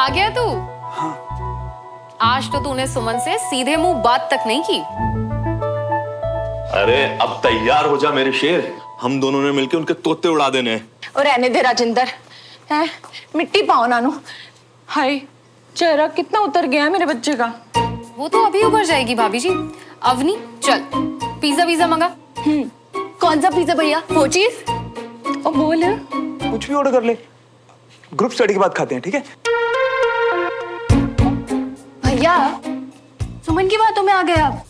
आ गया तू? हाँ। आज तो तूने सुमन से सीधे मुंह बात तक नहीं की। अरे अब तैयार हो जा मेरे शेर, हम दोनों ने मिलकर उनके तोते उड़ा देने हैं। और रहने दे राजिंदर, है मिट्टी पाओ नानू। हाय चेहरा कितना उतर गया है मेरे बच्चे का। वो तो अभी उभर जाएगी भाभी जी। अवनी चल पिज्जा पिज्जा मंगा। कौन सा पिज्जा भैया? वो चीज और बोल। कुछ भी ऑर्डर कर ले, ग्रुप स्टडी के बाद खाते हैं, ठीक है? भैया सुमन की बातों में आ गए आप।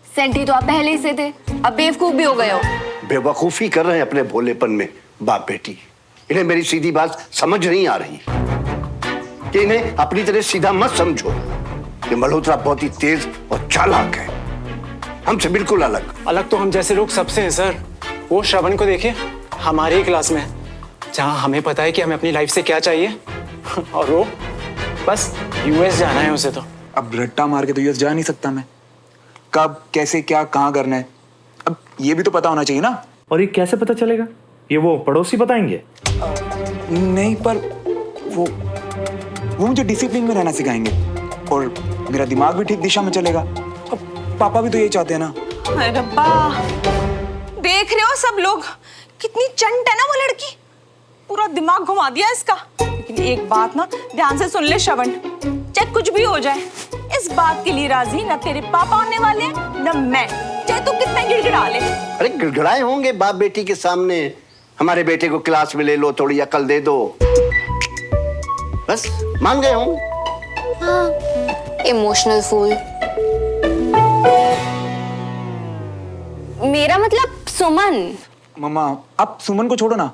सेंटी तो आप पहले ही से थे, अब बेवकूफ भी हो गए हो। बेवकूफी कर रहे हैं अपने भोलेपन में बाप बेटी। इन्हें मेरी सीधी बात समझ नहीं आ रही कि इन्हें अपनी तरह सीधा मत समझो। ये मल्होत्रा बहुत ही तेज और चालाक है, हमसे बिल्कुल अलग। अलग तो हम जैसे लोग सबसे हैं सर। वो श्रवण को देखिए, हमारे ही क्लास में है, जहाँ हमें पता है कि हमें अपनी लाइफ से क्या चाहिए और वो बस यूएस जाना है उसे। तो अब रट्टा मार के तो यूएस जा नहीं सकता मैं। कब कैसे क्या कहाँ करना है, अब ये भी तो पता होना चाहिए ना। और ये कैसे पता चलेगा? ये वो पड़ोसी बताएंगे? नहीं, पर वो मुझे डिसिप्लिन में रहना सिखाएंगे और मेरा दिमाग भी ठीक दिशा में चलेगा। अब पापा भी तो यही चाहते हैं ना। अरे रब्बा, देख रहे हो सब लोग कितनी चंट है ना वो लड़की। पूरा दिमाग घुमा दिया इसका। लेकिन एक बात ना ध्यान से सुन ले श्रवण, चाहे कुछ भी हो जाए इस बात के लिए राजी ना तेरे पापा होने वाले हैं ना मैं, चाहे तू कितना गिड़गिड़ा ले। अरे गिड़गिड़ाए होंगे बाप बेटी के सामने। हमारे बेटे को क्लास में ले लो, थोड़ी अकल दे दो, बस मान गए होंगे। Emotional fool. मेरा मतलब सुमन। मम्मा आप सुमन को छोड़ो ना।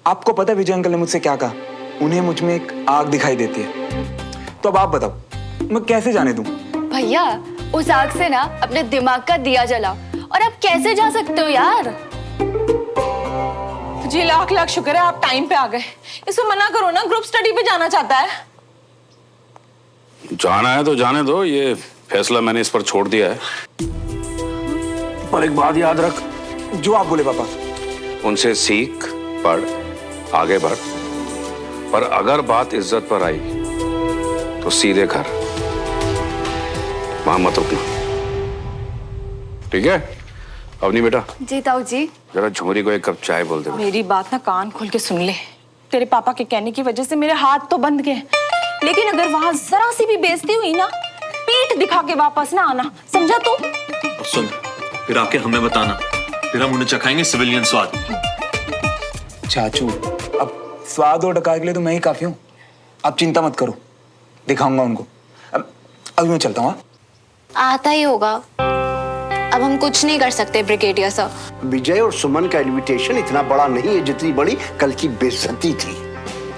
आपको पता है विजय अंकल ने मुझसे क्या कहा? उन्हें मुझ में एक आग दिखाई देती है। तो अब आप बताओ मैं कैसे जाने दूं? भैया उस आग से ना अपने दिमाग का दिया जला, और आप कैसे जा सकते हो यार? जी लाख लाख शुक्र है आप टाइम पे आ गए। इसको मना करो ना, ग्रुप स्टडी पे जाना चाहता है। जाना है तो जाने दो, ये फैसला मैंने इस पर छोड़ दिया है। पर एक बात याद रख, जो आप बोले पापा। उनसे सीख, पढ़, आगे बढ़, पर अगर बात इज्जत पर आई तो सीधे घर, वहां मत रुकना, ठीक है? अवनी बेटा जी ताऊ जी। जरा झुमरी को एक कप चाय बोल दे। मेरी बात ना कान खोल के सुन ले। तेरे पापा के कहने की वजह से मेरे हाथ तो बंद गए, लेकिन अगर वहां जरा सी भी बेइज्जती हुई ना, पीठ दिखा के वापस ना आना, समझा तू? सुन, फिर आके हमें बताना, फिर हम उन्हें चखाएंगे सिविलियन स्वाद। चाचू अब स्वाद और डकार के लिए तो मैं ही काफी हूँ। आप चिंता मत करो, दिखाऊंगा उनको। अभी मैं चलता हूँ। आता ही होगा, अब हम कुछ नहीं कर सकते ब्रिगेडियर साहब। विजय और सुमन का इनविटेशन इतना बड़ा नहीं है जितनी बड़ी कल की बेइज्जती थी।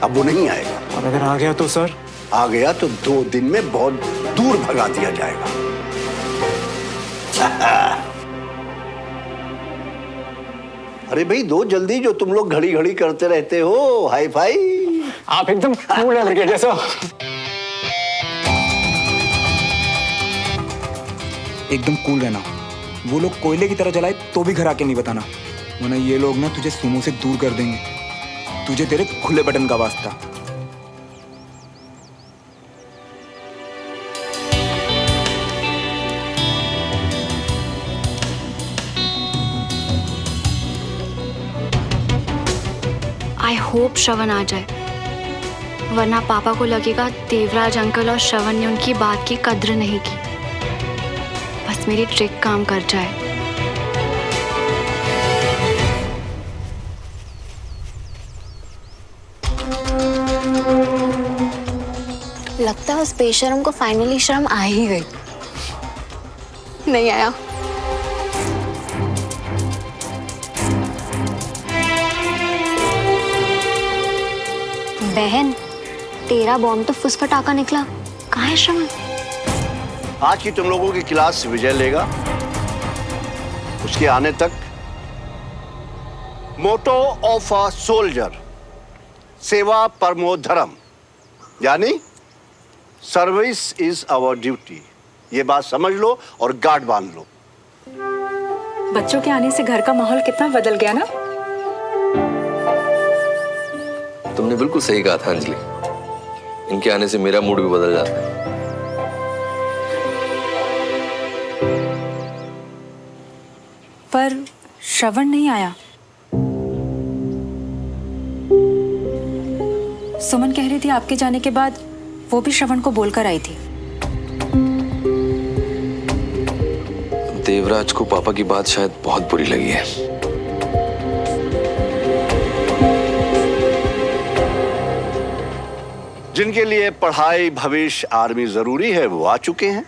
अब वो नहीं आएगा, और अगर आ गया तो सर? आ गया तो 2 दिन में बहुत दूर भगा दिया जाएगा। अरे भाई दो जल्दी, जो तुम लोग घड़ी घड़ी करते रहते हो। Hi fi. आप एकदम कूल है ब्रिगेडियर साहब। एकदम कूल रहना। वो लोग कोयले की तरह जलाए तो भी घर आके नहीं बताना, वरना ये लोग ना तुझे सुमो से दूर कर देंगे। तुझे तेरे खुले बटन का वास्ता। आई होप श्रवण आ जाए, वरना पापा को लगेगा देवराज अंकल और श्रवण ने उनकी बात की कद्र नहीं की। बस मेरी ट्रिक काम कर जाए। लगता है उस बेशरम को फाइनली शर्म आ ही गई। नहीं आया। बहन तेरा बॉम्ब तो फुसफटाका निकला, कहाँ है श्रवण? आज की तुम लोगों की क्लास विजय लेगा। उसके आने तक मोटो ऑफ अ सोल्जर, सेवा परमो धर्म, यानी सर्विस इज आवर ड्यूटी। ये बात समझ लो और गार्ड बांध लो। बच्चों के आने से घर का माहौल कितना बदल गया ना। तुमने बिल्कुल सही कहा था अंजलि। इनके आने से मेरा मूड भी बदल जाता है। पर श्रवण नहीं आया। सुमन कह रही थी आपके जाने के बाद वो भी श्रवण को बोलकर आई थी। देवराज को पापा की बात शायद बहुत बुरी लगी है। जिनके लिए पढ़ाई, भविष्य, आर्मी जरूरी है वो आ चुके हैं।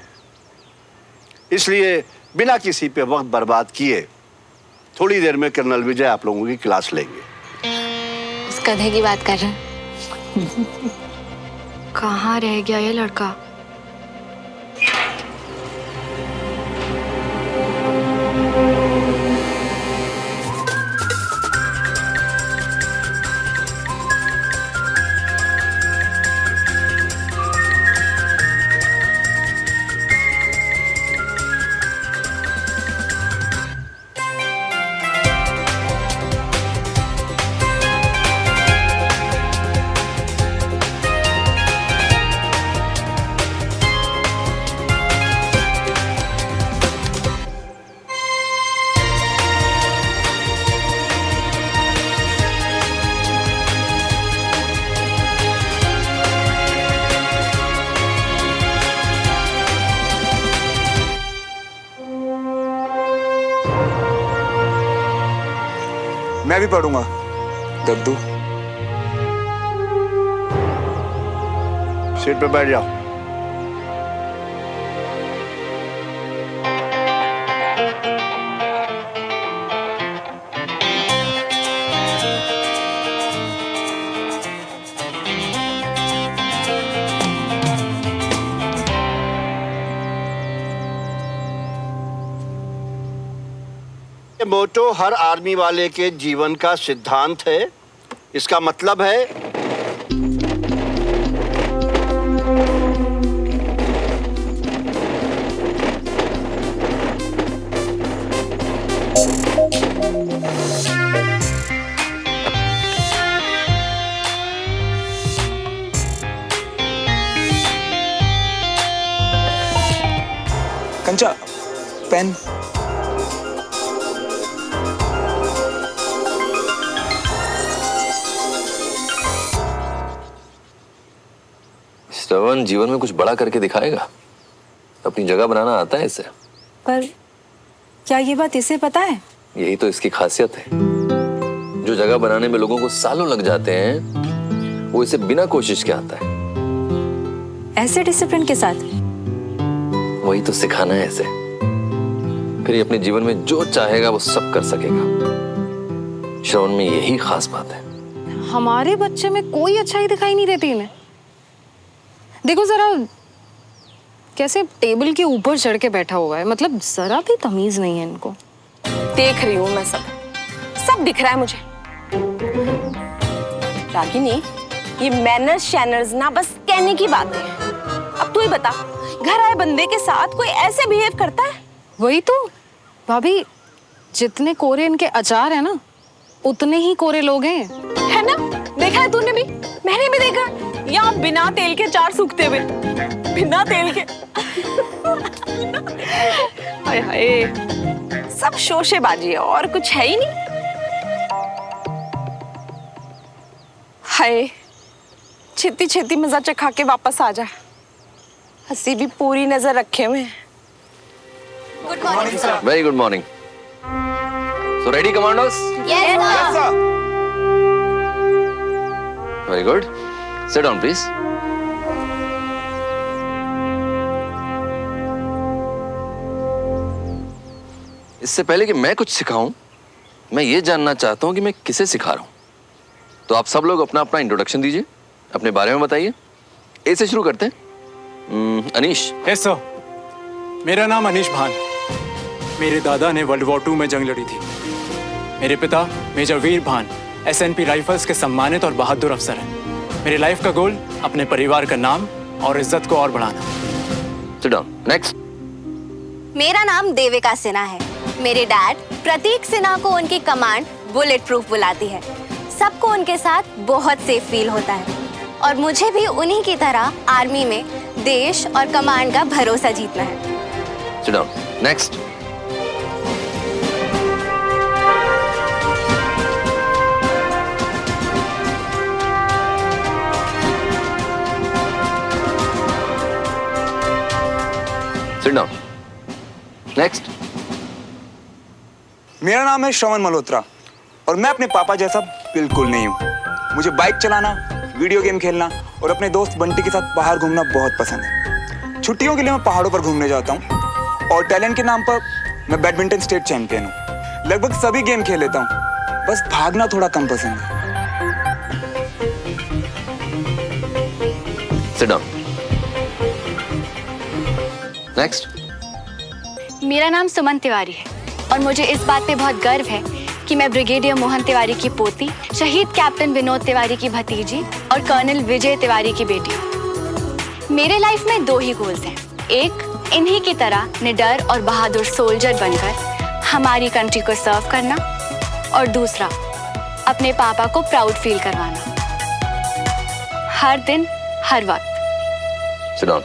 इसलिए बिना किसी पे वक्त बर्बाद किए थोड़ी देर में कर्नल विजय आप लोगों की क्लास लेंगे। उस गधे की बात कर रहे हैं। कहाँ रह गया ये लड़का? मैं भी पढ़ूंगा दद्दू। सीट पे बैठ जाओ। ये मोटो हर आर्मी वाले के जीवन का सिद्धांत है। इसका मतलब है कंचा, पेन। श्रवण जीवन में कुछ बड़ा करके दिखाएगा। अपनी जगह बनाना आता है इसे। पर क्या ये बात इसे पता है? यही तो इसकी खासियत है। जो जगह बनाने में लोगों को सालों लग जाते हैं, वो इसे बिना कोशिश के आता है। ऐसे डिसिप्लिन के साथ? वही तो सिखाना है इसे। फिर ये अपने जीवन में जो चाहेगा वो सब कर सकेगा। श्रवण में यही खास बात है। हमारे बच्चे में कोई अच्छाई दिखाई नहीं देती इन्हें। देखो जरा कैसे टेबल के ऊपर चढ़ के बैठा हुआ है, मतलब जरा भी तमीज नहीं है इनको। देख रही हूँ मैं, सब दिख रहा है मुझे। रागिनी, ये मैनर्स शैनर्स ना बस कहने की बात है। अब तू ही बता, घर आए बंदे के साथ कोई ऐसे बिहेव करता है? वही तो भाभी, जितने कोरे इनके अचार है ना, उतने ही कोरे लोग हैं। है ना? देखा है तूने भी? मैंने भी देखा। यहाँ बिना तेल के अचार सूखते हुए, बिना तेल के। हाय हाय, सब शोशेबाजी है और कुछ है ही नहीं। हाय, छेती छेती मजा चखा के वापस आ जा। हंसी भी पूरी नजर रखे हुए हैं। Good morning sir. Very good morning. So ready commandos? Yes sir. Very good. Sit down please. इससे पहले कि मैं कुछ सिखाऊं, मैं ये जानना चाहता हूं कि मैं किसे सिखा रहा हूं। तो आप सब लोग अपना अपना इंट्रोडक्शन दीजिए, अपने बारे में बताइए। ए से शुरू करते हैं। अनीश। Yes sir. मेरा नाम अनीश भान। मेरे दादा ने वर्ल्ड वॉर 2 में जंग लड़ी थी। मेरे पिता मेजर वीर भान SNP राइफल्स के सम्मानित और बहादुर अफसर हैं। मेरे लाइफ का गोल अपने परिवार का नाम और इज्जत को और बढ़ाना। Sit down. नेक्स्ट। मेरा नाम देविका सिन्हा है। मेरे डैड प्रतीक सिन्हा को उनकी कमांड बुलेट प्रूफ बुलाती है। सबको उनके साथ बहुत सेफ फील होता है। और मुझे भी उन्हीं की तरह आर्मी में देश और कमांड का भरोसा जीतना है। Sit down. Next. Sit down. Next. मेरा नाम है श्रवण मल्होत्रा और मैं अपने पापा जैसा बिल्कुल नहीं हूँ। मुझे बाइक चलाना, वीडियो गेम खेलना और अपने दोस्त बंटी के साथ बाहर घूमना बहुत पसंद है। छुट्टियों के लिए मैं पहाड़ों पर घूमने जाता हूँ और टैलेंट के नाम पर मैं बैडमिंटन स्टेट चैंपियन हूँ। लगभग सभी गेम खेल लेता हूँ, बस भागना थोड़ा कम पसंद है। Sit down. Next. मेरा नाम सुमन तिवारी है और मुझे इस बात पे बहुत गर्व है कि मैं ब्रिगेडियर मोहन तिवारी की पोती, शहीद कैप्टन विनोद तिवारी की भतीजी और कर्नल विजय तिवारी की बेटी हूँ। मेरे लाइफ में 2 ही गोल्स हैं। एक, इन्हीं की तरह निडर और बहादुर सोल्जर बनकर हमारी कंट्री को सर्व करना और दूसरा, अपने पापा को प्राउड फील करवाना, हर दिन हर वक्त। Sit down.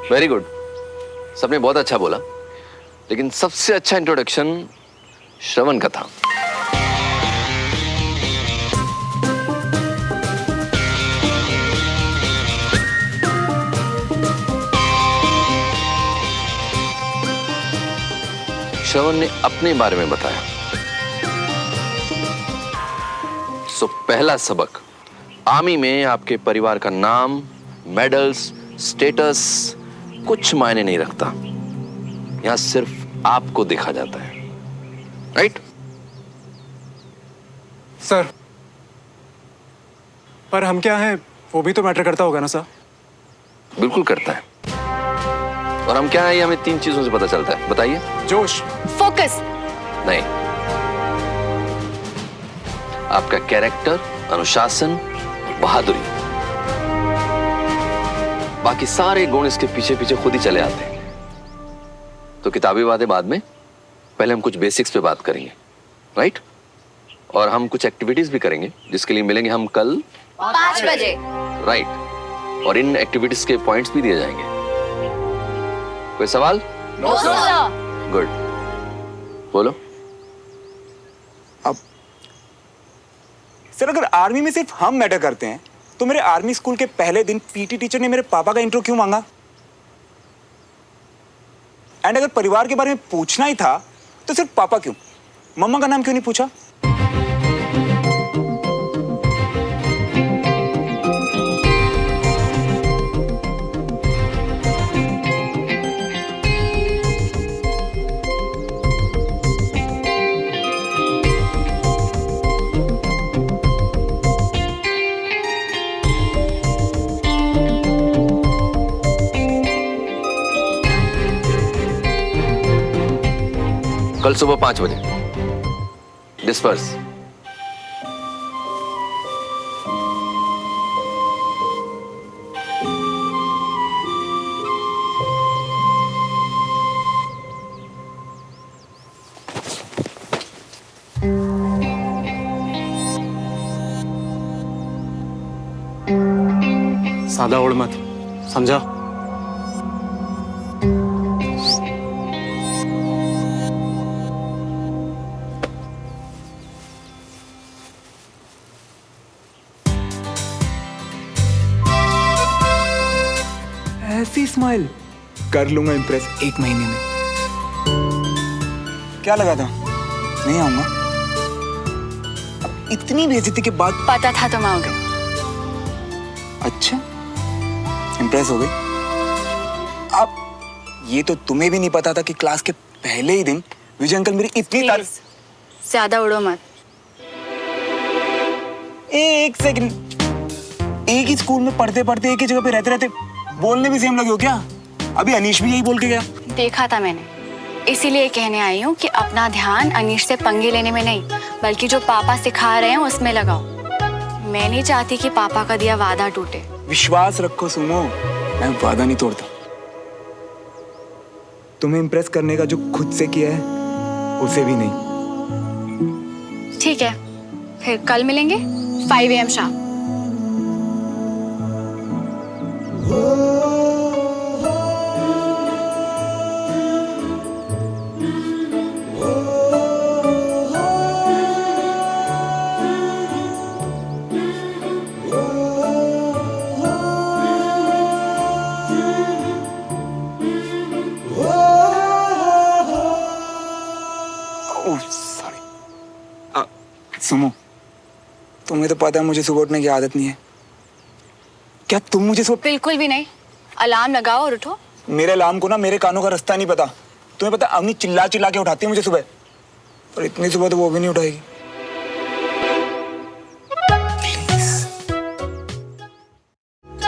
Very good. सबने बहुत अच्छा बोला, लेकिन सबसे अच्छा इंट्रोडक्शन श्रवण का था। श्रवण ने अपने बारे में बताया। सो पहला सबक, आर्मी में आपके परिवार का नाम, मेडल्स, स्टेटस कुछ मायने नहीं रखता। यहां सिर्फ आपको देखा जाता है, राइट? सर, पर हम क्या हैं वो भी तो मैटर करता होगा ना सर? बिल्कुल करता है। और हम क्या है ये हमें 3 चीजों से पता चलता है, बताइए। जोश, फोकस, नहीं, आपका कैरेक्टर, अनुशासन, बहादुरी। बाकी सारे गुण इसके पीछे पीछे खुद ही चले आते हैं। तो किताबी बातें बाद में, पहले हम कुछ बेसिक्स पे बात करेंगे, राइट? और हम कुछ एक्टिविटीज भी करेंगे जिसके लिए मिलेंगे हम कल 5 बजे। राइट। और इन एक्टिविटीज के पॉइंट्स भी दिए जाएंगे। कोई सवाल? No sir. गुड, बोलो। अब सर, अगर आर्मी में सिर्फ हम मैटर करते हैं तो मेरे आर्मी स्कूल के पहले दिन पीटी टीचर ने मेरे पापा का इंट्रो क्यों मांगा? एंड अगर परिवार के बारे में पूछना ही था तो सिर्फ पापा क्यों, मम्मा का नाम क्यों नहीं पूछा? कल सुबह 5 बजे डिस्पर्स। सादा उड़ मत, समझा? ऐसी स्माइल कर लूंगा इम्प्रेस 1 महीने में। क्या लगा था नहीं आऊंगा? इतनी बेइज्जती के बाद पता था तुम आओगे। अच्छा, इम्प्रेस हो गई? अब ये तो तुम्हें भी नहीं पता था कि क्लास के पहले ही दिन विजय अंकल मेरी इतनी तारीफ। ज्यादा उड़ो मत। एक सेकंड, एक ही स्कूल में पढ़ते पढ़ते एक ही जगह पे रहते रहते बोलने भी सेम लगे हो क्या? अभी अनीश भी यही बोल के गया। देखा था मैंने, इसीलिए कहने आई हूँ कि अपना ध्यान अनीश से पंगे लेने में नहीं, बल्कि जो पापा सिखा रहे हैं उसमें लगाओ। मैं नहीं चाहती कि पापा का दिया वादा टूटे। विश्वास रखो सुमो, मैं वादा नहीं तोड़ता। तुम्हें इम्प्रेस करने का जो खुद से किया है उसे भी नहीं। ठीक है, फिर कल मिलेंगे 5 AM शाम। सुनो, तुम्हें तो पता है मुझे सुबह उठने की आदत नहीं है। क्या तुम मुझे सुबह? बिल्कुल भी नहीं। अलार्म लगाओ और उठो। मेरे अलार्म को ना मेरे कानों का रास्ता नहीं पता। तुम्हें पता, अवनी चिल्ला चिल्ला के उठाती है मुझे सुबह, पर इतनी सुबह तो वो भी नहीं उठाएगी।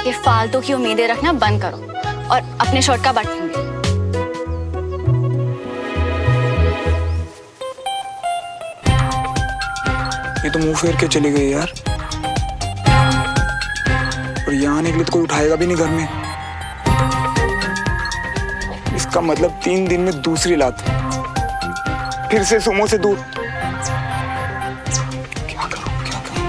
ये फालतू की उम्मीदें रखना बंद करो और अपने शर्ट का बटन दे। ये तो मुंह फेर के चली गई यार, और यहाँ निकले तो कोई उठाएगा भी नहीं घर में। इसका मतलब 3 दिन में दूसरी लात, फिर से सुमो से दूर। क्या करूं, क्या करूं?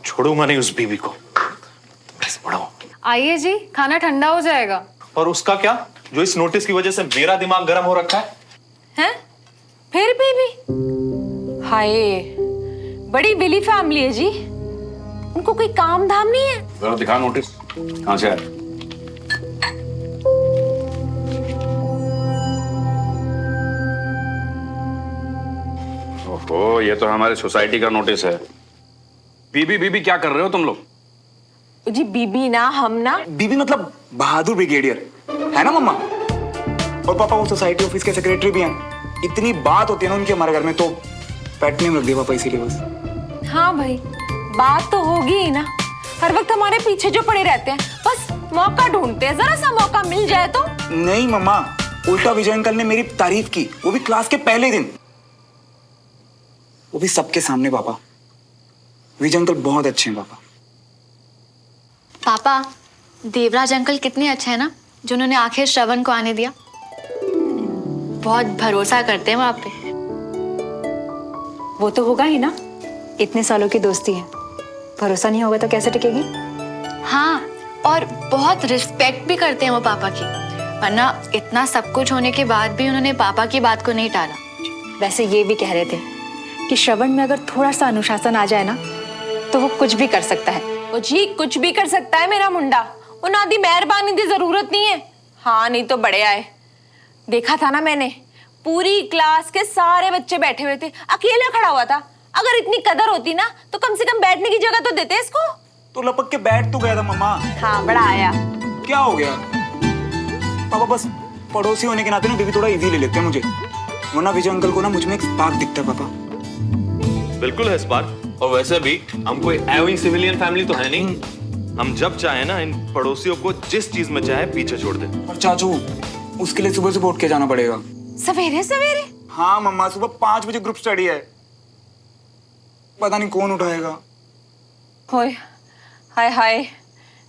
छोड़ूंगा नहीं उस बीवी को। बस बढ़ाओ। आइए जी, खाना ठंडा हो जाएगा। और उसका क्या, जो इस नोटिस की वजह से मेरा दिमाग गर्म हो रखा है? हैं? फिर भी हाय, बड़ी बिली फैमिली है जी। उनको कोई काम धाम नहीं है। जरा दिखा नोटिस, कहाँ से है? ओहो, ये तो हमारे सोसाइटी का नोटिस है। बीबी बीबी क्या कर रहे हो तुम लोग? जी बीबी ना, हम ना। बीबी मतलब बहादुर ब्रिगेडियर है ना मम्मा? और पापा वो सोसाइटी ऑफिस के सेक्रेटरी भी हैं। इतनी बात होती है ना उनके हमारे घर में, तो पेट नेम रख दिया पापा इसीलिए बस। हाँ भाई, बात तो होगी ही ना। हर वक्त हमारे पीछे जो पड़े रहते हैं, बस मौका ढूंढते हैं, जरा सा मौका मिल जाए तो। नहीं मम्मा, उल्टा विजय अंकल ने मेरी तारीफ की, वो भी क्लास के पहले दिन, वो भी सबके सामने। पापा, विजय अंकल बहुत अच्छे हैं पापा। पापा, देवराज अंकल कितने अच्छे हैं ना, जिन्होंने आखिर श्रवण को आने दिया। बहुत भरोसा करते हैं वहां पे। वो तो होगा ही ना, इतने सालों की दोस्ती है, भरोसा नहीं होगा तो कैसे टिकेगी? हाँ, और बहुत रिस्पेक्ट भी करते हैं वो पापा की, वरना इतना सब कुछ होने के बाद भी उन्होंने पापा की बात को नहीं टाला। वैसे ये भी कह रहे थे कि श्रवण में अगर थोड़ा सा अनुशासन आ जाए ना, तो वो कुछ भी कर सकता है। वो जी कुछ भी कर सकता है मेरा मुंडा, उन्हादी मेहरबानी की जरूरत नहीं है। हाँ, नहीं तो बड़े आए। देखा था ना मैंने, पूरी क्लास के सारे बच्चे बैठे हुए थे, अकेला खड़ा हुआ था। अगर इतनी कदर होती ना, तो कम से कम बैठने की जगह तो देते इसको। तो लपक के बैठ तो गया था मम्मा। हाँ, बड़ा आया। क्या हो गया पापा? बस पड़ोसी होने के नाते ना बीबी थोड़ा इजी ले लेते हैं मुझे, वरना विजय अंकल को ना मुझ में एक स्पार्क दिखता है पापा। बिल्कुल है स्पार्क। और वैसे भी हम कोई एवरी सिविलियन फैमिली तो है नहीं। हम जब चाहे ना इन पड़ोसियों को जिस चीज में चाहे पीछे छोड़ दे। और चाचू, उसके लिए सुबह सुबह उठ के जाना पड़ेगा। सवेरे सवेरे? हाँ मम्मा, सुबह 5 बजे ग्रुप स्टडी है। पता नहीं कौन उठाएगा। होय, हाय हाय,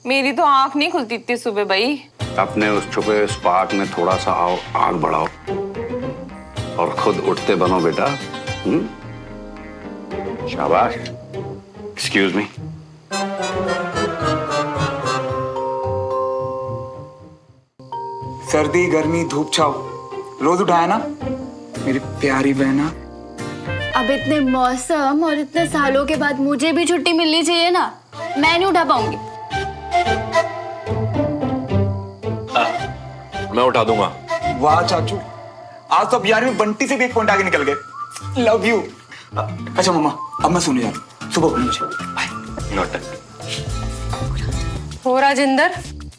मेरी तो आंख नहीं खुलती इतनी सुबह भाई। अपने उस छुपे स्पार्क में थोड़ा सा आओ, आग बढ़ाओ और खुद उठते बनो बेटा। शाबाश। Excuse me. सर्दी गर्मी धूप छाव रोज उठाया ना मेरी प्यारी बहना। अब इतने मौसम और इतने सालों के बाद मुझे भी छुट्टी मिलनी चाहिए ना, मैं नहीं उठा पाऊंगी। मैं उठा दूंगा। वाह चाचू, आज तो अब यार में बंटी से भी एक पॉइंट आगे निकल गए। Love you. अच्छा मम्मा, अब मैं सोने जा रहा हूँ, सुबह उठना मुझे। बाय। नोट। हो राजेंद्र,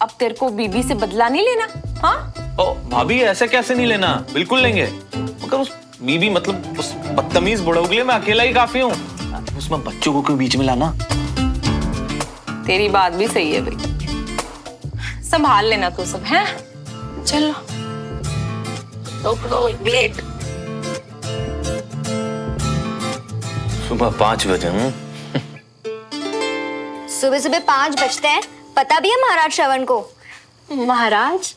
अब तेरे को बीबी से बदला नहीं लेना? हाँ? ओ भाभी, ऐसे कैसे नहीं लेना, बिल्कुल लेंगे। मगर उस बीबी मतलब उस बदतमीज बुढ़ऊ के लिए मैं अकेला ही काफी हूँ, उसमें बच्चों को क्यों बीच में लाना? तेरी बात भी सही है भाई, संभाल लेना तो सब है। चलो लेट। सुबह 5 बजे। सुबह सुबह 5 बजते हैं, पता भी है महाराज श्रवण को? महाराज,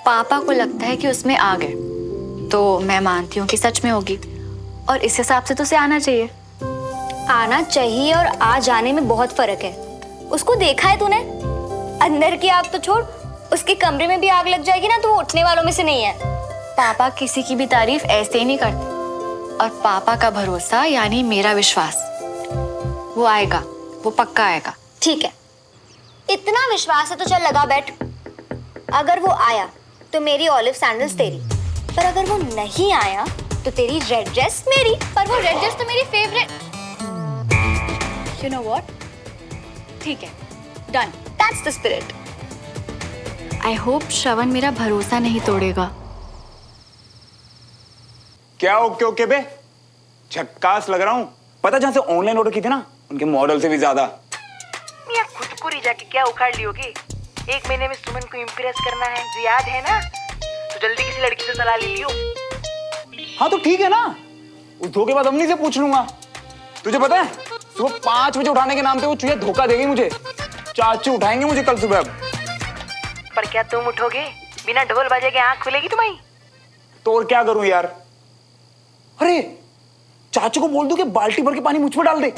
पापा को लगता है कि उसमें आग है, तो मैं मानती हूँ कि सच में होगी। और इस हिसाब से तो उसे आना चाहिए। आना चाहिए और आ जाने में बहुत फर्क है। उसको देखा है तूने? अंदर की आग तो छोड़, उसके कमरे में भी आग लग जाएगी ना तो वो उठने वालों में से नहीं है। पापा किसी की भी तारीफ ऐसे ही नहीं करते, और पापा का भरोसा यानी मेरा विश्वास, वो आएगा, वो पक्का आएगा। ठीक है, इतना विश्वास है तो चल लगा बैठ। अगर वो आया तो मेरी ऑलिव सैंडल्स तेरी, पर अगर वो नहीं आया तो तेरी रेड ड्रेस मेरी, पर वो रेड ड्रेस तो मेरी फेवरेट। यू नो व्हाट, ठीक है, done, that's the spirit. I hope Shravan मेरा भरोसा नहीं तोड़ेगा। क्या ओके ओके बे, झक्कास लग रहा हूँ। पता जहाँ से ऑनलाइन ऑर्डर की थी ना, उनके मॉडल से भी ज्यादा। मियां खुद को ही जाके क्या उखाड़ लियोगे? 1 महीने में सुमन को इम्प्रेस करना है, जो याद है ना, तो जल्दी किसी लड़की से सलाह ले लियो। हाँ तो ठीक है ना, उस धोखे बाद अम्मी से पूछ लूंगा। तुझे पता है सुबह 5 बजे उठाने के नाम पे वो चुहिया धोखा देगी मुझे। चाचू उठाएंगे मुझे कल सुबह। पर क्या तुम उठोगे? बिना ढोल बाजे के आंख खुलेगी तुम्हारी? तो और क्या करूं यार? अरे चाचू को बोल दूं कि बाल्टी भर के पानी मुझ पर डाल दे।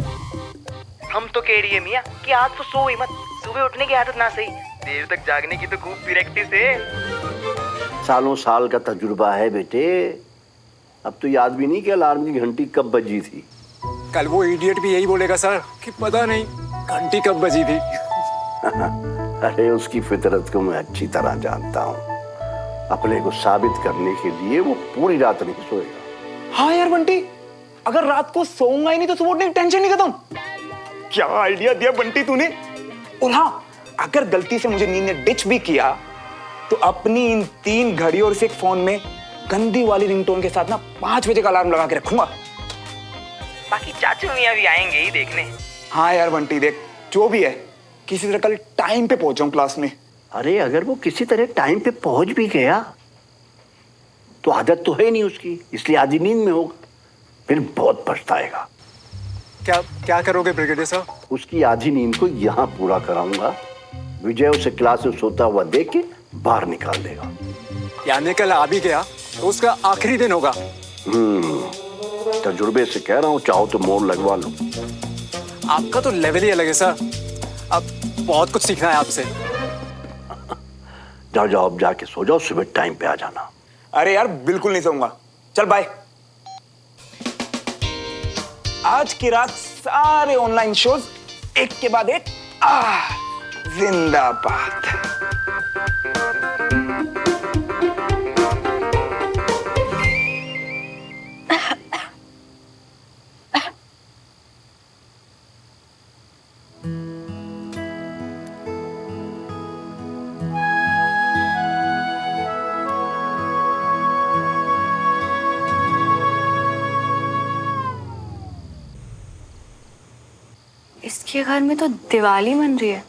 हम तो कह रही है मियां कि आज तो सो ही मत, सुबह उठने की आदत ना सही, देर तक जागने की तो खूब प्रैक्टिस है। सालों साल का तजुर्बा है बेटे। अब तो याद भी नहीं कि अलार्म की घंटी कब बजी थी। कल वो इडियट भी यही बोलेगा सर कि पता नहीं घंटी कब बजी थी। अरे उसकी फितरत को मैं अच्छी तरह जानता हूँ। अपने को साबित करने के लिए वो पूरी रात नहीं सोएगा। हाँ यार बंटी, अगर रात को सोऊंगा ही नहीं तो सुबह उठने की टेंशन नहीं खत्म। क्या आइडिया दिया बंटी तूने। और हाँ, अगर गलती से मुझे नींद ने डिच भी किया तो अपनी इन 3 घड़ियों और एक फोन में गंदी वाली रिंगटोन के साथ ना 5 बजे का अलार्म लगा के रखूंगा। बाकी चाचू मियां भी आएंगे ही देखने। हाँ यार बंटी, देख जो भी है किसी तरह कल टाइम पे पहुंचाऊं क्लास में। अरे अगर वो किसी तरह टाइम पे पहुंच भी गया तो आदत तो है नहीं उसकी, इसलिए आधी नींद में होगा, फिर बहुत पछताएगा। क्या क्या करोगे ब्रिगेडियर साहब? उसकी आधी नींद को यहाँ पूरा कराऊंगा। विजय उसे क्लास में सोता हुआ देख के बाहर निकाल देगा। यानी कल आ भी गया तो उसका आखिरी दिन होगा। तजुर्बे से कह रहा हूँ, चाहो तो मोड़ लगवा लो। आपका तो लेवल ही अलग है सर, अब बहुत कुछ सीखना है आपसे। जाओ जाओ, अब जाके सो जाओ, सुबह टाइम पे आ जाना। अरे यार बिल्कुल नहीं सोऊंगा, चल बाय। आज की रात सारे ऑनलाइन शोज एक के बाद एक जिंदाबाद। इसके घर में तो दिवाली मन रही है।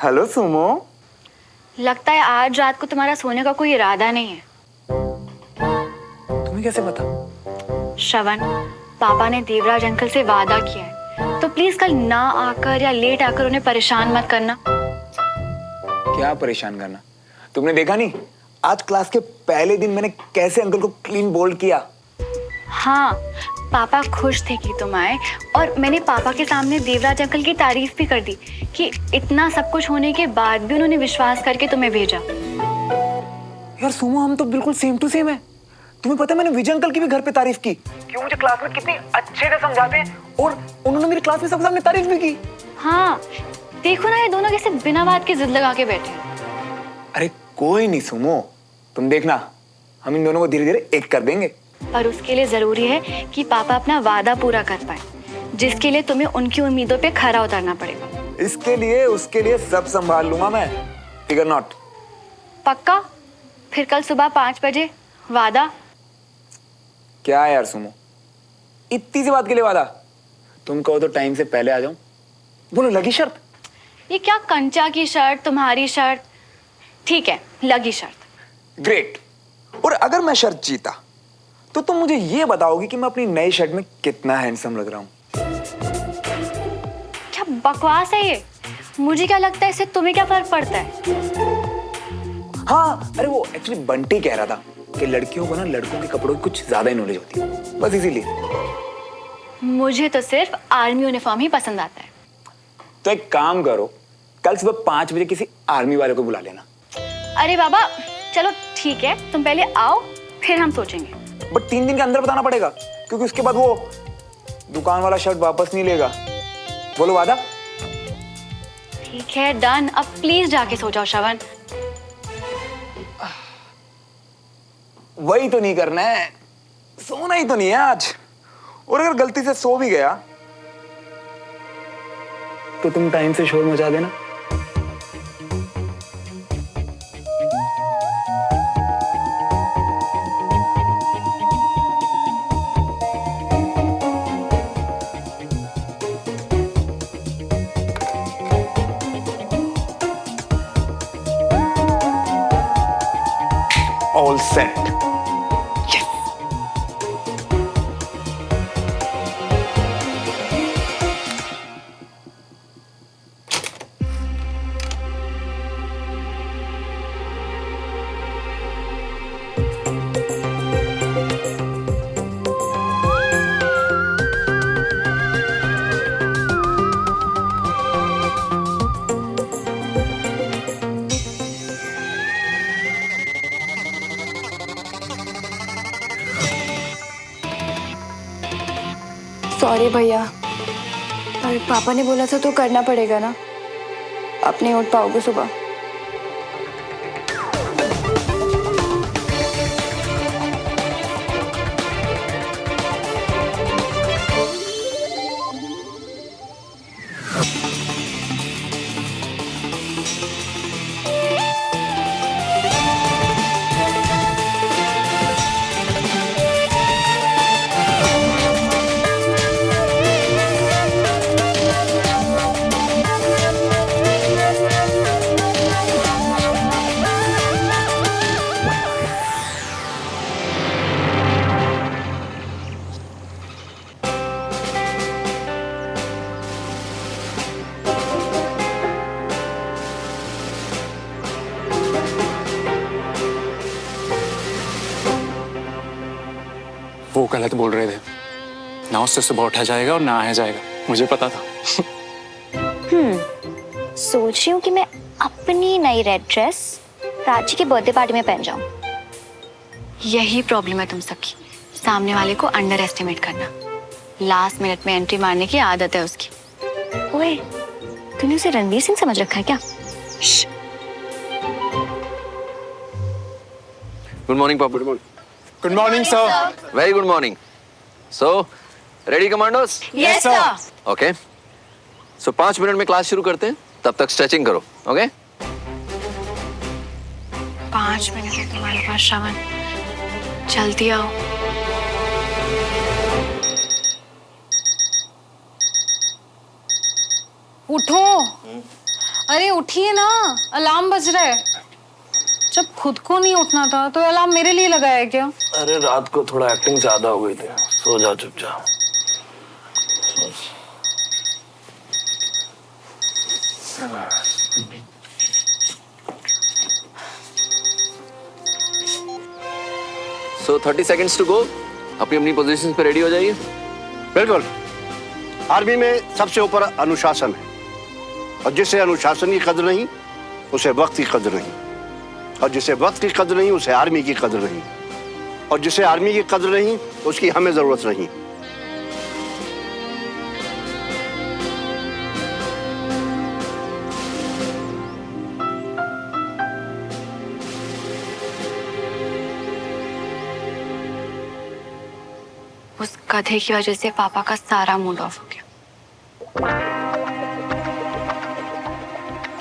Hello Sumo. लगता है आज रात को तुम्हारा सोने का कोई इरादा नहीं है। तुम्हें कैसे पता? श्रवण, पापा ने देवराज अंकल से वादा किया है, तो प्लीज कल ना आकर या लेट आकर उन्हें परेशान मत करना। क्या परेशान करना? तुमने देखा नहीं आज क्लास के पहले दिन मैंने कैसे अंकल को क्लीन बोल्ड किया। हाँ, पापा खुश थे कि तुम आए, और मैंने पापा के सामने देवराज अंकल की तारीफ भी कर दी कि इतना सब कुछ होने के बाद भी उन्होंने विश्वास करके तुम्हें भेजा। यार सुमो, हम तो बिल्कुल सेम टू सेम है। तुम्हें पता है मैंने विजय अंकल की भी घर पे तारीफ की कि वो मुझे क्लास में कितनी अच्छे से समझाते हैं, और उन्होंने मेरी क्लास में सबके सामने तारीफ भी की। हाँ, देखो ना, ये दोनों कैसे बिना बात के जिद लगा के बैठे हैं। अरे कोई नहीं सुमो, तुम देखना हम इन दोनों को धीरे धीरे एक कर देंगे। पर उसके लिए जरूरी है कि पापा अपना वादा पूरा कर पाए, जिसके लिए तुम्हें उनकी उम्मीदों पे खरा उतरना पड़ेगा। इसके लिए उसके लिए सब संभाल लूंगा मैं, फिगर नॉट। पक्का? फिर कल सुबह 5 बजे वादा? क्या यार सुमो, इतनी सी बात के लिए वादा? तुम कहो तो टाइम से पहले आ जाऊं। बोलो लगी शर्त? ये क्या कंचा की शर्त, तुम्हारी शर्त? ठीक है, लगी शर्त। ग्रेट, और अगर मैं शर्त जीता तो तुम मुझे ये बताओगी कि मैं अपनी नई शर्ट में कितना हैंडसम लग रहा हूँ। क्या बकवास है ये? मुझे क्या लगता है इससे तुम्हें क्या फर्क पड़ता है? हाँ, अरे वो एक्चुअली बंटी कह रहा था कि लड़कियों को ना लड़कों के कपड़ों की कुछ ज्यादा ही नॉलेज होती है, बस इसीलिए। मुझे तो सिर्फ आर्मी यूनिफॉर्म ही पसंद आता है। तो एक काम करो, कल सुबह 5 बजे किसी आर्मी वाले को बुला लेना। अरे बाबा चलो ठीक है, तुम पहले आओ फिर हम सोचेंगे। बट 3 दिन के अंदर बताना पड़ेगा, क्योंकि उसके बाद वो दुकान वाला शर्ट वापस नहीं लेगा। बोलो वादा? ठीक है डन। अब प्लीज जाके सो जाओ श्रवण। वही तो नहीं करना है, सोना ही तो नहीं है आज। और अगर गलती से सो भी गया तो तुम टाइम से शोर मचा देना। All set. Yes. सॉरी भैया, पर पापा ने बोला था तो करना पड़ेगा ना। आप नहीं उठ पाओगे सुबह। वो गलत बोल रहे थे ना, उससे सुबह उठा जाएगा और ना आया जाएगा, मुझे पता था। सोच रही हूँ कि मैं अपनी नई रेड ड्रेस रांची के बर्थडे पार्टी में पहन जाऊँ। यही प्रॉब्लम है तुम सबकी, सामने वाले को अंडर एस्टिमेट करना। लास्ट मिनट में एंट्री मारने की आदत है उसकी। ओए, तूने उसे रणवीर सिंह समझ रखा है क्या? गुड मॉर्निंग पापा। Good morning sir. Very good morning. So ready commandos? Yes sir. Okay, so 5 minute में क्लास शुरू करते हैं, तब तक स्ट्रेचिंग करो। ओके? 5 मिनट है तुम्हारे पास श्रवण, जल्दी आओ। उठो, अरे उठिए ना, अलार्म बज रहा है। जब खुद को नहीं उठना था तो अलार्म मेरे लिए लगाया है क्या? अरे रात को थोड़ा एक्टिंग ज्यादा हो गई थी, सो जा चुपचाप। सो 30 सेकंड्स टू गो। अपनी अपनी पोजीशन पे रेडी हो जाइए। बिल्कुल। आर्मी में सबसे ऊपर अनुशासन है, और जिसे अनुशासन की कदर नहीं उसे वक्त की कदर नहीं, और जिसे वक्त की कदर नहीं उसे आर्मी की कदर नहीं, और जिसे आर्मी की कदर नहीं उसकी हमें जरूरत नहीं। उस गधे की वजह से पापा का सारा मूड ऑफ हो गया।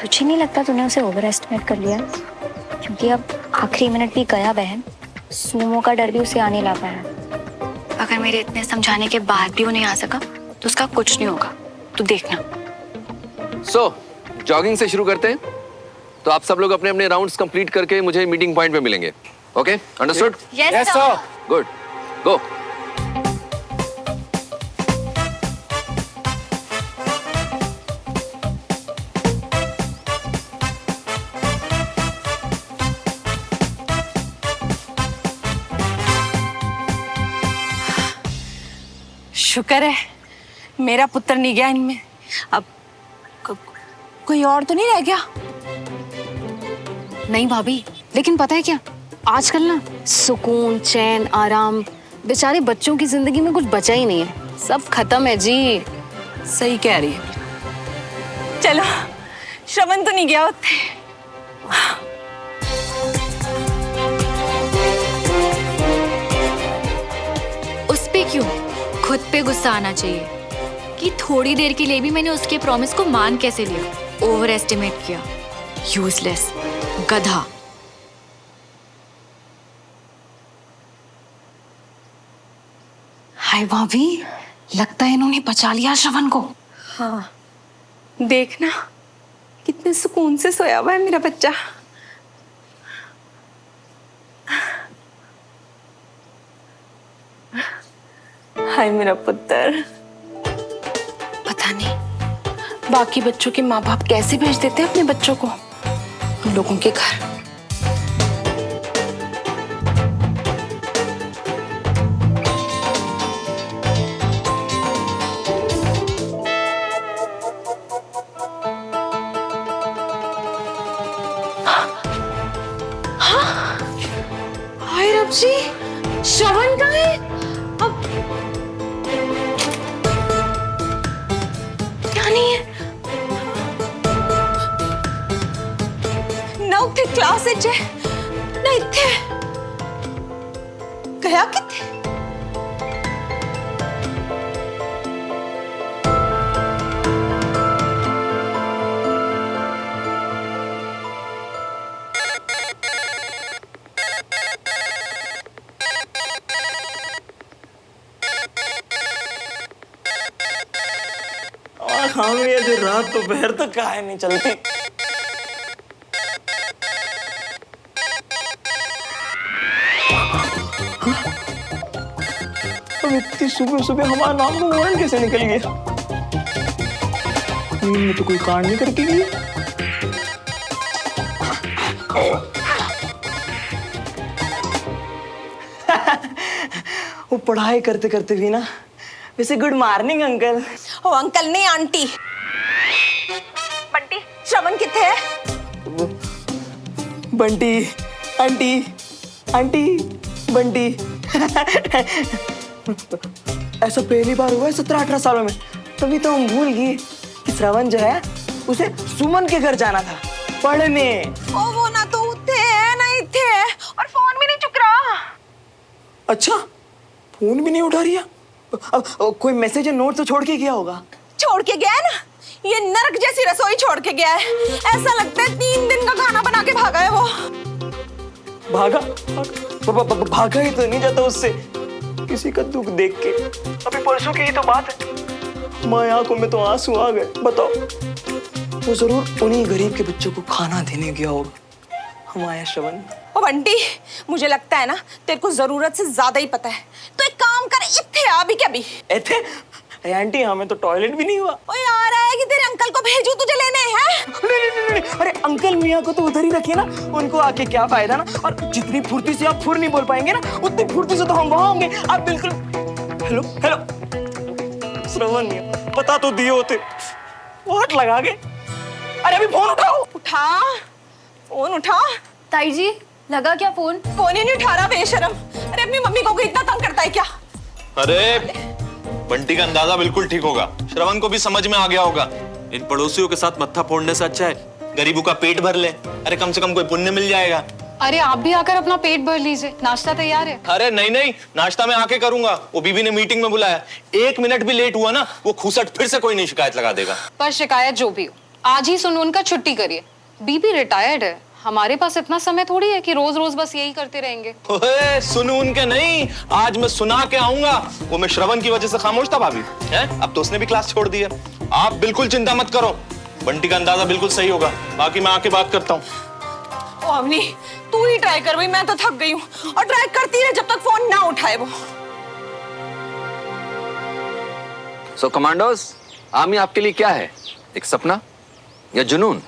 तुझे नहीं लगता तूने उसे ओवर एस्टिमेट कर लिया? क्योंकि अब आखिरी मिनट भी गया बहन, सूमो का डर भी उसे आने लगा है। अगर मेरे इतने समझाने के बाद भी वो नहीं आ सका तो उसका कुछ नहीं होगा, तू देखना। सो जॉगिंग से शुरू करते हैं। तो आप सब लोग अपने अपने राउंड्स कंप्लीट करके मुझे मीटिंग पॉइंट पे मिलेंगे। Okay, understood? Yes, sir. Good, go. शुक्र है मेरा पुत्र नहीं गया इनमें। अब कोई और तो नहीं रह गया? नहीं भाभी, लेकिन पता है क्या, आजकल ना सुकून, चैन, आराम बेचारे बच्चों की जिंदगी में कुछ बचा ही नहीं है, सब खत्म है जी। सही कह रही है। चलो, श्रवण तो नहीं गया होते। उस पे क्यों खुद पे गुस्सा आना चाहिए कि थोड़ी देर के लिए भी मैंने उसके प्रॉमिस को मान कैसे लिया, ओवर एस्टिमेट किया, यूजलेस गधा। हाय भाभी, लगता है इन्होंने बचा लिया श्रवण को। हाँ, देखना कितने सुकून से सोया हुआ है मेरा बच्चा। हाय मेरा पुत्र। पता नहीं बाकी बच्चों के माँ बाप कैसे भेज देते हैं अपने बच्चों को उन लोगों के घर। हाय रब जी, श्रवण कहाँ है? अब क्या नहीं है? ना उठे क्लास है ना इत्थे गया किथे? हाँ भैया, जो रात दोपहर तक काहे नहीं चलती। अब इतनी सुबह सुबह हमारा नाम का वारंट कैसे निकल गया? नींद में तो कोई कांड नहीं करके गई। वो पढ़ाई करते करते भी ना। वैसे गुड मॉर्निंग अंकल। ओ अंकल नहीं, आंटी। बंटी, श्रवण किथे है? Bunty, aunty, aunty, Bunty. ऐसा पहली बार हुआ है 17-18 सालों में। तभी तो हम भूल गए कि श्रवण जो है उसे सुमन के घर जाना था पढ़ने। ओ वो ना तो उठे है ना इथे है, और फोन भी नहीं चुक रहा। अच्छा, फोन भी नहीं उठा रही है? कोई मैसेज या नोट तो छोड़ के गया होगा। छोड़ के गया है ना, ये नरक जैसी रसोई छोड़ के गया है। ऐसा लगता है 3 दिन का खाना बना के भागा है वो। भागा? भागा ही तो नहीं जाता उससे किसी का दुख देख के। अभी परसों की ही तो बात है, माँ आंखों में तो आंसू आ गए। बताओ, वो जरूर उन्हीं गरीब के बच्चों को खाना देने गया होगा हमारा श्रवण। ओ बंटी, मुझे लगता है ना तेरे को जरूरत से ज्यादा ही पता है। तो एक काम कर, इत्थे आ भी क्या भी। एथे? आंटी, हमें तो टॉयलेट भी नहीं हुआ। ओए आ रहा है कि तेरे अंकल को भेजूं तुझे लेने हैं? नहीं, अरे अंकल मियाँ को तो उधर ही रखिए ना, उनको आके क्या फायदा ना। और जितनी फुर्ती से आप फुर नहीं बोल पाएंगे ना, उतनी फुर्ती से तो हम वहां होंगे। आप बिल्कुल। हेलो हेलो श्रवण मियाँ, पता तो दिए होते, वाट लगा के। अरे अभी फोन उठाओ। उठा फोन, उठा। ताई जी, लगा क्या फोन? फोन ही नहीं उठा रहा बेशरम। अरे अपनी मम्मी को इतना तंग करता है क्या? अरे बंटी का अंदाजा बिल्कुल ठीक होगा, श्रवण को भी समझ में आ गया होगा। इन पड़ोसियों के साथ मत्था फोड़ने से अच्छा है गरीबों का पेट भर ले। अरे कम से कम कोई पुण्य मिल जाएगा। अरे आप भी आकर अपना पेट भर लीजिए, नाश्ता तैयार है। अरे नहीं नहीं, नाश्ता मैं आके करूंगा। वो बीबी ने मीटिंग में बुलाया, 1 मिनट भी लेट हुआ ना, वो खुसट फिर से कोई नहीं शिकायत लगा देगा। पर शिकायत जो भी हो, आज ही सुनून का छुट्टी करिए। बीबी रिटायर्ड है, हमारे पास इतना समय थोड़ी है कि रोज रोज बस यही करते रहेंगे। ओए सुनून के नहीं, आज मैं सुना के आऊंगा। वो मैं श्रवण की वजह से खामोश था भाभी, है? अब तो उसने भी क्लास छोड़ दी है। आप बिल्कुल चिंता मत करो, बंटी का अंदाजा बिल्कुल सही होगा। बाकी मैं आके बात करता हूँ। ओ अवनी, तू ही ट्राई कर भाई, मैं तो थक गई हूँ। और ट्राई करती रहे जब तक फोन ना उठाए वो। सो कमांडोज, आर्मी आपके लिए क्या है? एक सपना या जुनून?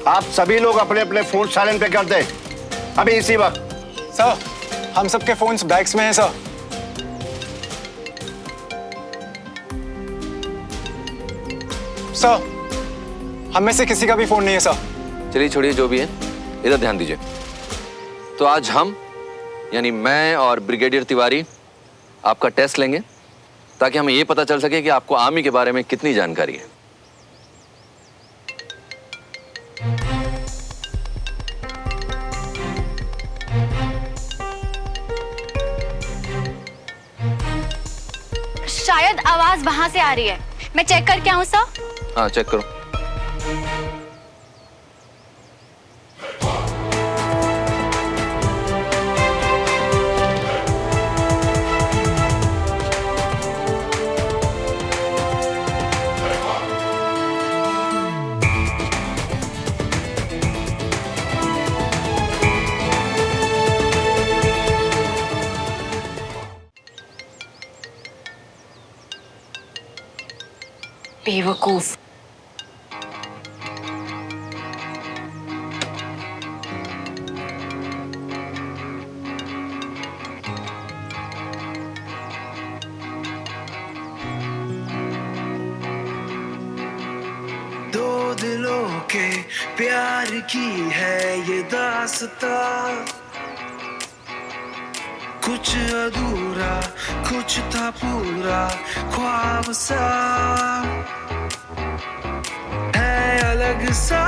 आप सभी लोग अपने अपने फोन साइलेंट पे कर दें अभी इसी वक्त। सर, हम सबके फोन्स बैग्स में हैं सर। सर, हम में से किसी का भी फोन नहीं है सर। चलिए छोड़िए जो भी है, इधर ध्यान दीजिए। तो आज हम यानी मैं और ब्रिगेडियर तिवारी आपका टेस्ट लेंगे ताकि हमें यह पता चल सके कि आपको आर्मी के बारे में कितनी जानकारी है। शायद आवाज वहां से आ रही है, मैं चेक करके आऊं सर? हाँ, चेक करो। बेवकूफ। दो दिलों के प्यार की है ये दास्तां, कुछ अधूरा कुछ था पूरा ख्वाब सा, है अलग सा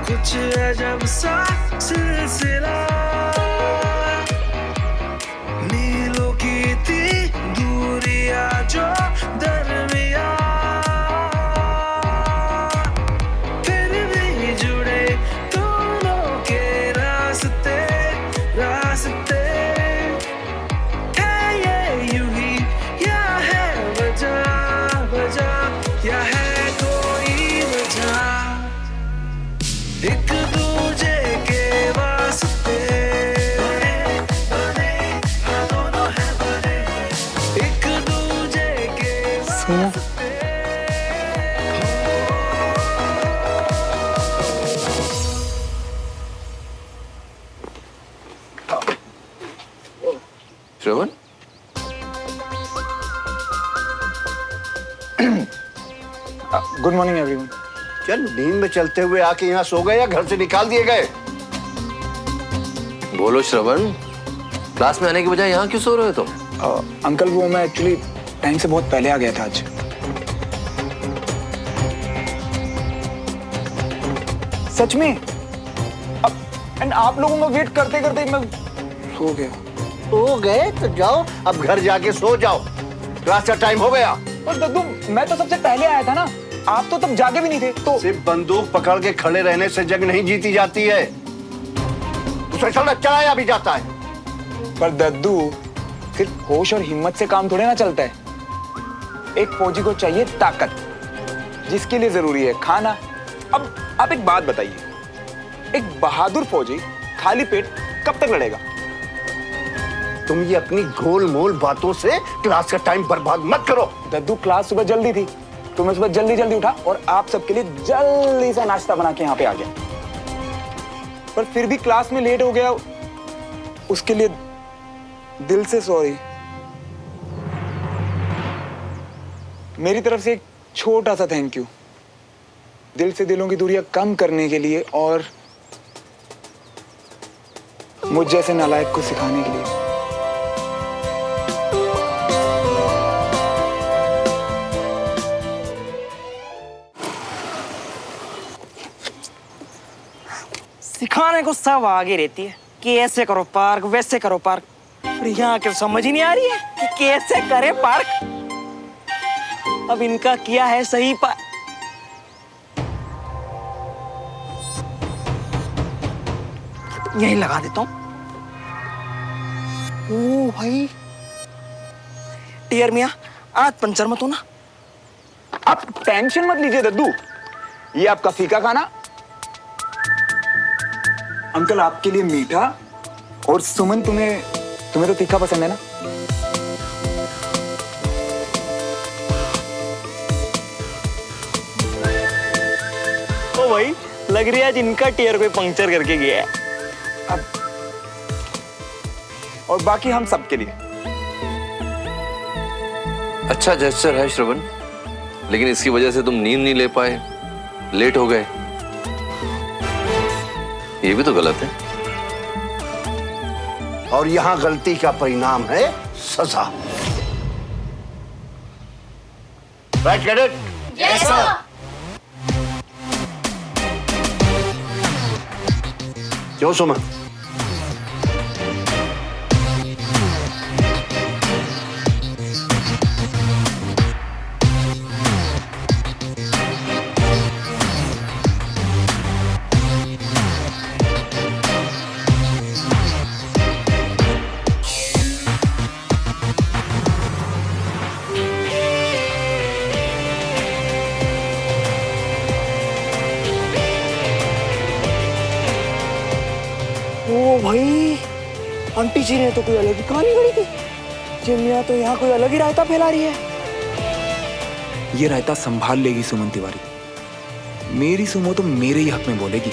कुछ अजब सा सिलसिला, मीलों की थी दूरियां जो दरमिया, फिर भी जुड़े दोनों के रास्ते रास्ते, है ये यूं ही या है वजह वजह या है कोई वजह, एक दूजे के वास्ते बने हाँ दोनों है बने, एक दूजे के वास्ते। श्रवण, गुड मॉर्निंग एवरीवन। चल, नींद में चलते हुए आके यहाँ सो गए या घर से निकाल दिए गए? बोलो श्रवण, क्लास में आने की बजाय यहाँ क्यों सो रहे हो तुम? अंकल वो मैं एक्चुअली टाइम से बहुत पहले आ गया था आज। सच में एंड आप लोगों का वेट करते करते मैं सो गया। सो गए तो जाओ, अब घर जाके सो जाओ, क्लास का टाइम हो गया। और दद्दू, मैं तो सबसे पहले आया था ना, आप तो तब जागे भी नहीं थे। तो सिर्फ बंदूक पकड़ के खड़े रहने से जंग नहीं जीती जाती है, उसे चलाया भी जाता है। पर दद्दू, सिर्फ होश और हिम्मत से काम थोड़े ना चलता है। एक फौजी को चाहिए ताकत, जिसके लिए जरूरी है खाना। अब आप एक बात बताइए, एक बहादुर फौजी खाली पेट कब तक लड़ेगा? तुम ये अपनी गोलमोल बातों से क्लास का टाइम बर्बाद मत करो। दद्दू, क्लास सुबह जल्दी थी तो मैं सुबह जल्दी जल्दी उठा और आप सबके लिए जल्दी सा नाश्ता बना के यहाँ पे आ गया। पर फिर भी क्लास में लेट हो गया, उसके लिए दिल से सॉरी। मेरी तरफ से एक छोटा सा थैंक यू, दिल से दिलों की दूरियां कम करने के लिए और मुझ जैसे नालायक को सिखाने के लिए। सिखाने को सब आगे रहती है कि ऐसे करो पार्क, वैसे करो पार्क, पर यहाँ के समझ ही नहीं आ रही है कि कैसे करे पार्क। अब इनका किया है सही यही लगा देता हूँ। ओ भाई, टीयर मियाँ, आज पंचर मत होना। आप टेंशन मत लीजिए दद्दू, ये आपका फीका खाना अंकल आपके लिए मीठा, और सुमन तुम्हें तो तीखा पसंद है ना? ओ भाई, लग रही है आज इनका टीयर कोई पंक्चर करके गया है। और बाकी हम सबके लिए। अच्छा जेस्चर है श्रवण, लेकिन इसकी वजह से तुम नींद नहीं ले पाए, लेट हो गए, ये भी तो गलत है। और यहां गलती का परिणाम है सजा। Right cadet? Yes sir. क्यों सुमन? ओ भाई, आंटी जी ने तो कोई अलग ही कहानी गढ़ी थी। जिमिया तो यहाँ कोई अलग ही रायता फैला रही है। ये रायता संभाल लेगी सुमन तिवारी, मेरी सुमो तो मेरे ही हक में बोलेगी।